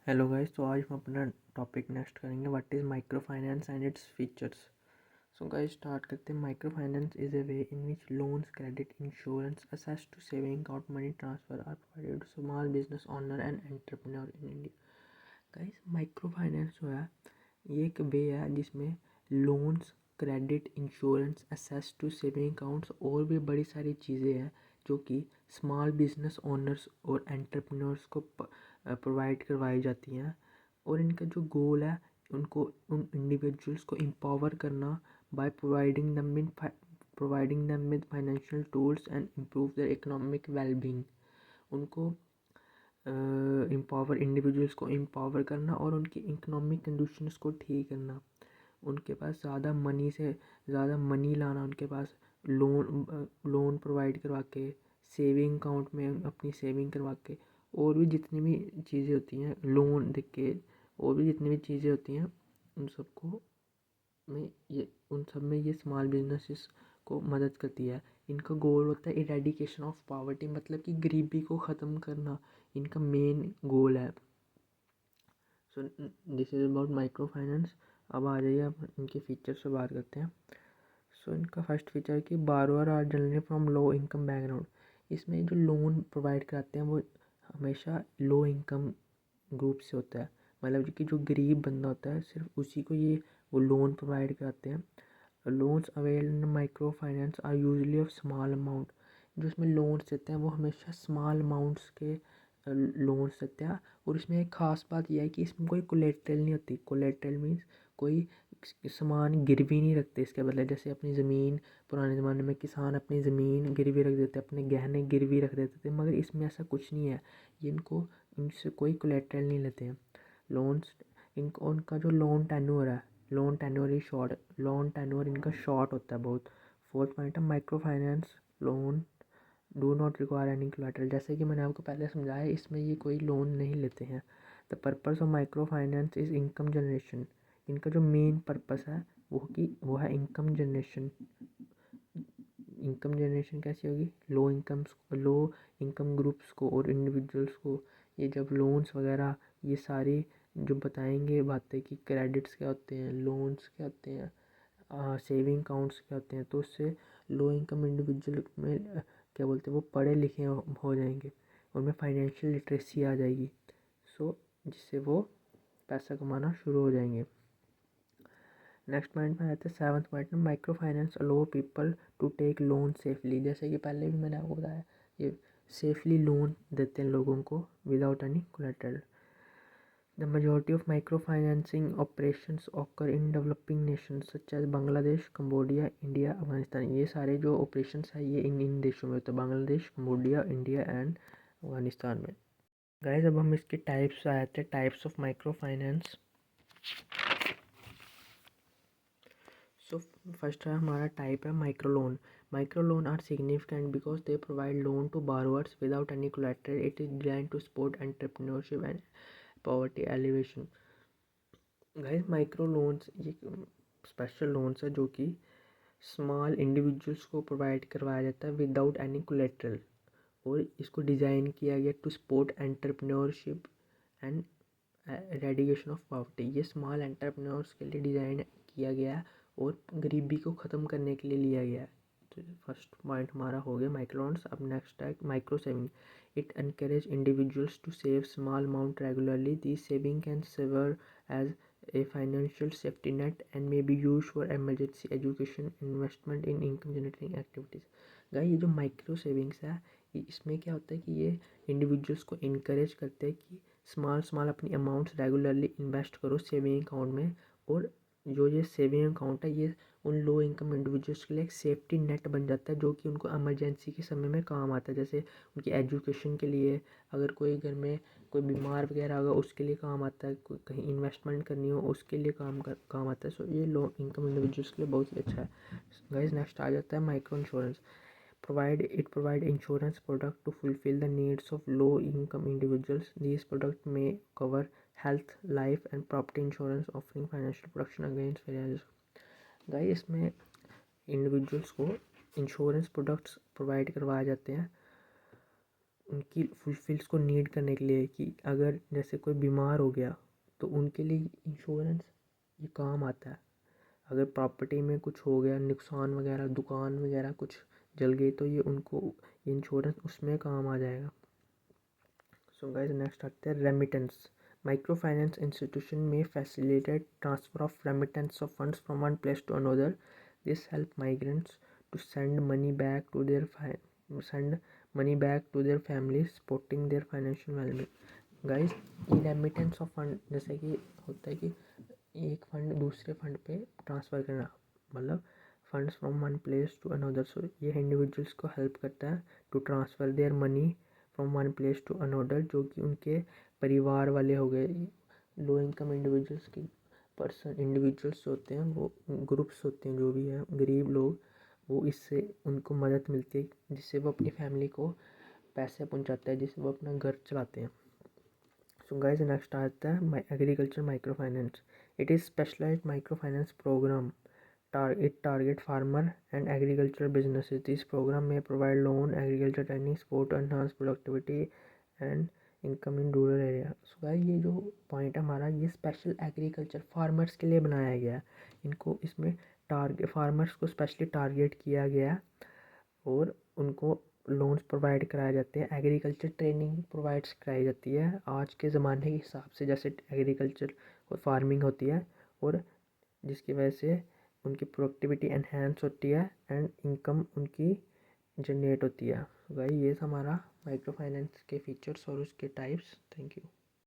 Hello guys, तो आज हम अपना टॉपिक नेक्स्ट करेंगे what is micro finance and its features. So guys start करते हैं। Micro finance is a way in which loans, credit, insurance, access to saving account, money transfer are provided to small business owner and entrepreneur in India। Guys microfinance जो है ये एक way है जिसमें loans, credit, insurance, access to saving accounts और भी बड़ी सारी चीज़ें हैं जो कि स्मॉल बिजनेस ओनर्स और एंटरप्रेन्योर्स को प्रोवाइड करवाई जाती हैं। और इनका जो गोल है उनको उन इंडिविजुअल्स को एम्पावर करना by providing them with financial tools and improve their economic wellbeing. उनको एम्पावर इंडिविजुअल्स को एम्पावर करना और उनकी इकोनॉमिक कंडीशंस को ठीक करना। उनके पास ज़्यादा मनी से ज़्यादा मनी लाना, उनके पास लोन प्रोवाइड करवा के, सेविंग अकाउंट में अपनी सेविंग करवा के, और भी जितनी भी चीज़ें होती हैं लोन दे के, और भी जितनी भी चीज़ें होती हैं उन सबको उन सब में ये स्मॉल बिजनेसेस को मदद करती है। इनका गोल होता है इरेडिकेशन ऑफ पॉवर्टी, मतलब कि गरीबी को ख़त्म करना इनका मेन गोल है। So this is about micro finance. अब आ जाइए, अब इनके फीचर से बात करते हैं। सो इनका फर्स्ट फीचर है कि borrower are generally from low income background. इसमें जो लोन प्रोवाइड कराते हैं वो हमेशा लो इनकम ग्रुप से होता है, मतलब कि जो गरीब बंदा होता है सिर्फ उसी को ये वो लोन प्रोवाइड कराते हैं। Loans avail in microfinance are usually of small amount. जो इसमें लोन्स देते हैं वो हमेशा स्मॉल अमाउंट्स के लोन्स देते हैं। और इसमें एक ख़ास बात यह है कि इसमें कोई कोलेट्रल नहीं होती। कोलेट्रल मीन्स कोई सामान गिरवी नहीं रखते इसके बदले। जैसे अपनी ज़मीन, पुराने ज़माने में किसान अपनी ज़मीन गिरवी रख देते, अपने गहने गिरवी रख देते थे, मगर इसमें ऐसा कुछ नहीं है। ये इनसे कोई कोलेट्रल नहीं लेते हैं लोन्स। इनको उनका जो लोन टेन्योर ही शॉर्ट, लोन टेन्योर इनका शॉर्ट होता है बहुत। फोर्थ पॉइंट है micro finance loan do not require any collateral. जैसे कि मैंने आपको पहले समझाया, इसमें ये कोई लोन नहीं लेते हैं। The purpose of micro finance is income generation. इनका जो मेन पर्पस है वो है इनकम जनरेशन। इनकम जनरेशन कैसी होगी? लो इनकम ग्रुप्स को और इंडिविजुअल्स को ये जब लोन्स वगैरह ये सारी जो बताएंगे बातें कि क्रेडिट्स क्या होते हैं, लोन्स क्या होते हैं, सेविंग अकाउंट्स क्या होते हैं, तो उससे लो इनकम इंडिविजुअल में क्या बोलते हैं वो पढ़े लिखे हो जाएंगे, उनमें फाइनेंशियल लिटरेसी आ जाएगी। सो जिससे वो पैसा कमाना शुरू हो जाएंगे। नेक्स्ट पॉइंट में आते हैं सेवन्थ पॉइंट में microfinance allow people to take loan safely. जैसे कि पहले भी मैंने आपको बताया, ये सेफली लोन देते हैं लोगों को without any collateral. The majority of microfinancing operations occur in developing nations such as Bangladesh, Cambodia, India, Afghanistan. ये सारे जो ऑपरेशंस है ये इन देशों में होते हैं, Bangladesh, Cambodia, India and Afghanistan में। गाइस अब हम इसके टाइप्स आए थे, types of micro finance. So first है हमारा टाइप है micro loan. Micro loan are significant because they provide loan to borrowers without any collateral. It is designed to support entrepreneurship and poverty alleviation. Guys micro loans ये special loans है जो कि small individuals को provide करवाया जाता है without any collateral. और इसको डिज़ाइन किया गया to support entrepreneurship and eradication of poverty. ये स्मॉल एंटरप्रेन्योर्स के लिए डिज़ाइन किया गया है और गरीबी को ख़त्म करने के लिए लिया गया है। तो फर्स्ट पॉइंट हमारा हो गया माइक्रो लोन्स। अब नेक्स्ट है micro saving. It encourage individuals to save small amount regularly. This saving can serve as a financial safety net and may be used for emergency education, investment in income generating activities। Guys ये जो micro savings है इसमें क्या होता है कि ये individuals को इनकरेज करते हैं कि स्मॉल अपनी अमाउंट्स रेगुलरली इन्वेस्ट करो सेविंग अकाउंट में। और जो ये सेविंग अकाउंट है ये उन लो इनकम इंडिविजुअल्स के लिए एक सेफ्टी नेट बन जाता है जो कि उनको इमरजेंसी के समय में काम आता है। जैसे उनकी एजुकेशन के लिए, अगर कोई घर में कोई बीमार वगैरह होगा उसके लिए काम आता है, कोई कहीं इन्वेस्टमेंट करनी हो उसके लिए काम आता है। सो ये लो इनकम इंडिविजुअल्स के लिए बहुत ही अच्छा है। गाइस नेक्स्ट आ जाता है micro insurance. Provide insurance product to fulfill the needs of low income individuals. These products may cover health, life and property insurance, offering financial protection against various। Guys इसमें individuals को insurance products provide करवाए जाते हैं उनकी fulfils को need करने के लिए, कि अगर जैसे कोई बीमार हो गया तो उनके लिए इंश्योरेंस ये काम आता है। अगर प्रॉपर्टी में कुछ हो गया नुकसान वगैरह, दुकान वगैरह कुछ जल गई, तो ये उनको इंश्योरेंस उसमें काम आ जाएगा। सो गाइस नेक्स्ट आते हैं रेमिटेंस। माइक्रो फाइनेंस इंस्टीट्यूशन में facilitate transfer of remittance of funds from one place to another. This help migrants to send money back to their families, supporting their financial wellbeing. Guys ये remittance of fund जैसे कि होता है कि एक fund दूसरे fund पे transfer करना, मतलब funds from one place to another. So ये इंडिविजुअल्स को हेल्प करता है to transfer their money from one place to another, जो कि उनके परिवार वाले हो गए, लो इनकम इंडिविजुअल्स की इंडिविजुअल्स होते हैं, वो ग्रुप्स होते हैं जो भी हैं गरीब लोग, वो इससे उनको मदद मिलती है, जिससे वो अपनी फैमिली को पैसे पहुंचाते हैं, जिससे वो अपना घर चलाते हैं। सो गाइस नेक्स्ट आता है agriculture microfinance. It is specialised microfinance programme. It target farmer and agricultural businesses. This program may provide loan, agriculture training, support to enhance productivity and income in rural area. So guys ये जो point है हमारा, ये special agriculture farmers के लिए बनाया गया है। इनको इसमें टारगेट फार्मर्स को स्पेशली टारगेट किया गया है और उनको लोन्स प्रोवाइड कराए जाते हैं, एग्रीकल्चर ट्रेनिंग प्रोवाइड्स कराई जाती है आज के ज़माने के हिसाब से, जैसे एग्रीकल्चर और फार्मिंग होती है, और जिसकी वजह से उनकी प्रोडक्टिविटी एनहेंस होती है एंड इनकम उनकी जनरेट होती है। भाई ये हमारा माइक्रो फाइनेंस के फीचर्स और उसके टाइप्स। Thank you.